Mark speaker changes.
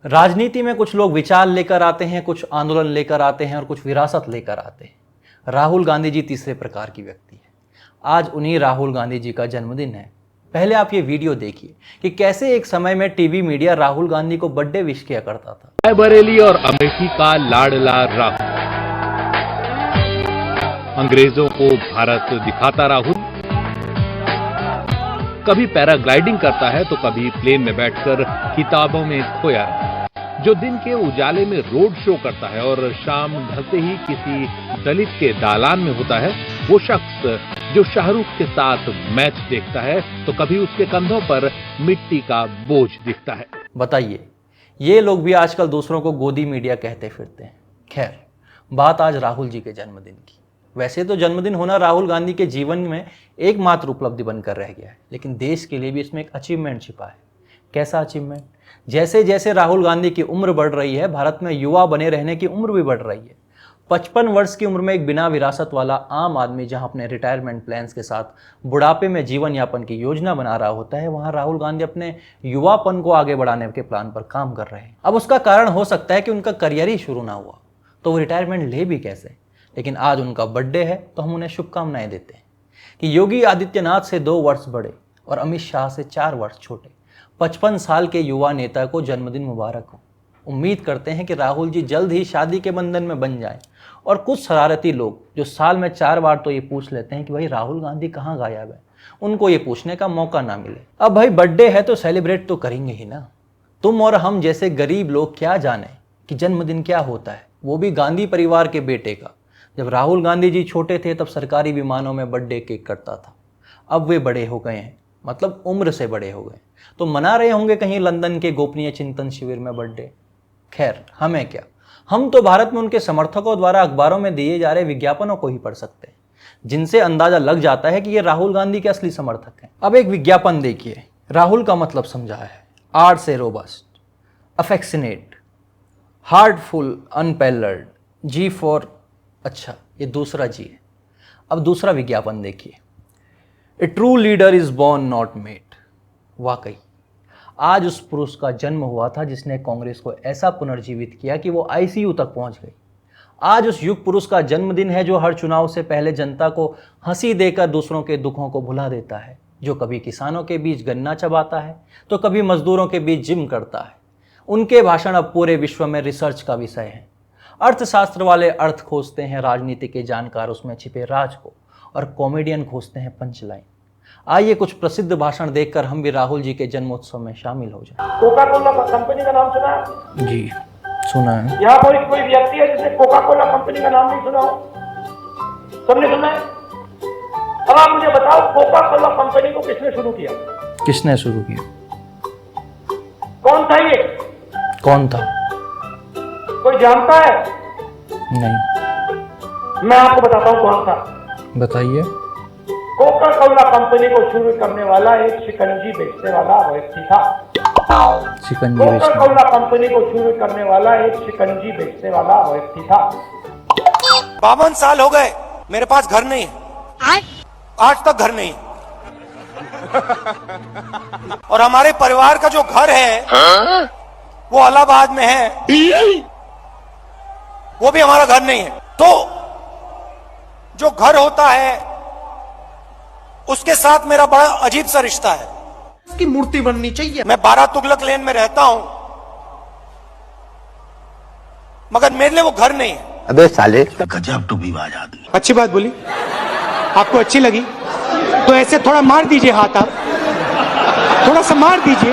Speaker 1: राजनीति में कुछ लोग विचार लेकर आते हैं, कुछ आंदोलन लेकर आते हैं और कुछ विरासत लेकर आते हैं। राहुल गांधी जी तीसरे प्रकार की व्यक्ति है। आज उन्हीं राहुल गांधी जी का जन्मदिन है। पहले आप ये वीडियो देखिए कि कैसे एक समय में टीवी मीडिया राहुल गांधी को बर्थडे विश किया करता था।
Speaker 2: बरेली और अमेठी का लाडला राहुल, अंग्रेजों को भारत दिखाता राहुल, कभी पैराग्लाइडिंग करता है तो कभी प्लेन में बैठकर किताबों में खोया रहता है, जो दिन के उजाले में रोड शो करता है और शाम ढलते ही किसी दलित के दालान में होता है। वो शख्स जो शाहरुख के साथ मैच देखता है तो कभी उसके कंधों पर मिट्टी का बोझ दिखता है।
Speaker 1: बताइए, ये लोग भी आजकल दूसरों को गोदी मीडिया कहते फिरते हैं। खैर, बात आज राहुल जी के जन्मदिन की। वैसे तो जन्मदिन होना राहुल गांधी के जीवन में एकमात्र उपलब्धि बनकर रह गया है, लेकिन देश के लिए भी इसमें एक अचीवमेंट छिपा है। कैसा अचीवमेंट? जैसे जैसे राहुल गांधी की उम्र बढ़ रही है, भारत में युवा बने रहने की उम्र भी बढ़ रही है। 55 वर्ष की उम्र में एक बिना विरासत वाला आम आदमी जहां अपने रिटायरमेंट प्लान्स के साथ बुढ़ापे में जीवन यापन की योजना बना रहा होता है, वहां राहुल गांधी अपने युवापन को आगे बढ़ाने के प्लान पर काम कर रहे हैं। अब उसका कारण हो सकता है कि उनका करियर ही शुरू ना हुआ, तो वो रिटायरमेंट ले भी कैसे। लेकिन आज उनका बर्थडे है तो हम उन्हें शुभकामनाएं देते हैं कि योगी आदित्यनाथ से 2 वर्ष बड़े और अमित शाह से 4 वर्ष छोटे 55 साल के युवा नेता को जन्मदिन मुबारक हो। उम्मीद करते हैं कि राहुल जी जल्द ही शादी के बंधन में बन जाएं और कुछ शरारती लोग जो साल में 4 बार तो ये पूछ लेते हैं कि भाई राहुल गांधी कहाँ गायब है, उनको ये पूछने का मौका ना मिले। अब भाई बर्थडे है तो सेलिब्रेट तो करेंगे ही ना। तुम और हम जैसे गरीब लोग क्या जाने कि जन्मदिन क्या होता है, वो भी गांधी परिवार के बेटे का। जब राहुल गांधी जी छोटे थे तब सरकारी विमानों में बर्थडे केक कटता था। अब वे बड़े हो गए हैं, मतलब उम्र से बड़े हो गए, तो मना रहे होंगे कहीं लंदन के गोपनीय चिंतन शिविर में बर्थडे। खैर, हमें क्या, हम तो भारत में उनके समर्थकों द्वारा अखबारों में दिए जा रहे विज्ञापनों को ही पढ़ सकते हैं, जिनसे अंदाजा लग जाता है कि ये राहुल गांधी के असली समर्थक हैं। अब एक विज्ञापन देखिए। राहुल का मतलब समझा है। आर से robust, affectionate, heartful, unparalleled, G for, अच्छा ये दूसरा जी है। अब दूसरा विज्ञापन देखिए। A true leader is born not made. वाकई आज उस पुरुष का जन्म हुआ था जिसने कांग्रेस को ऐसा पुनर्जीवित किया कि वो आईसीयू तक पहुंच गई। आज उस युग पुरुष का जन्मदिन है जो हर चुनाव से पहले जनता को हंसी देकर दूसरों के दुखों को भुला देता है, जो कभी किसानों के बीच गन्ना चबाता है तो कभी मजदूरों के बीच जिम करता है। उनके भाषण अब पूरे विश्व में रिसर्च का विषय है। अर्थशास्त्र वाले अर्थ खोजते हैं, राजनीति के जानकार उसमें छिपे राज को, और कॉमेडियन खोजते हैं पंचलाइन। आइए कुछ प्रसिद्ध भाषण देखकर हम भी राहुल जी के जन्मोत्सव में शामिल हो जाएं।
Speaker 3: कोका कोला कंपनी का नाम सुना है?
Speaker 1: जी सुना है।
Speaker 3: यहाँ पर कोई व्यक्ति है जिसने कोका कोला कंपनी का नाम नहीं सुना हो? सबने सुना है? अब आप मुझे बताओ, कोका कोला कंपनी को किसने शुरू किया?
Speaker 1: किसने शुरू किया?
Speaker 3: कौन था ये?
Speaker 1: कौन था?
Speaker 3: कोई जानता है?
Speaker 1: नहीं।
Speaker 3: मैं आपको बताता हूँ कौन था।
Speaker 1: बताइए।
Speaker 3: कोका कोला कंपनी को शुरू करने वाला एक शिकंजी बेचने वाला व्यक्ति था।
Speaker 1: शिकंजी
Speaker 3: कोका
Speaker 1: बेचने
Speaker 3: कोला कंपनी को शुरू करने वाला एक शिकंजी बेचने वाला व्यक्ति था।
Speaker 4: 52 साल हो गए, मेरे पास घर नहीं है, आज तक घर नहीं है। और हमारे परिवार का जो घर है वो इलाहाबाद में है, वो भी हमारा घर नहीं है। तो जो घर होता है उसके साथ मेरा बड़ा अजीब सा रिश्ता है।
Speaker 5: की मूर्ति बननी चाहिए।
Speaker 4: मैं 12 तुगलक लेन में रहता हूं, मगर मेरे लिए वो घर नहीं है।
Speaker 5: अबे साले, गजब टूबीबाज आदमी।
Speaker 6: अच्छी बात बोली, आपको अच्छी लगी तो ऐसे थोड़ा मार दीजिए हाथ, आप थोड़ा सा मार दीजिए।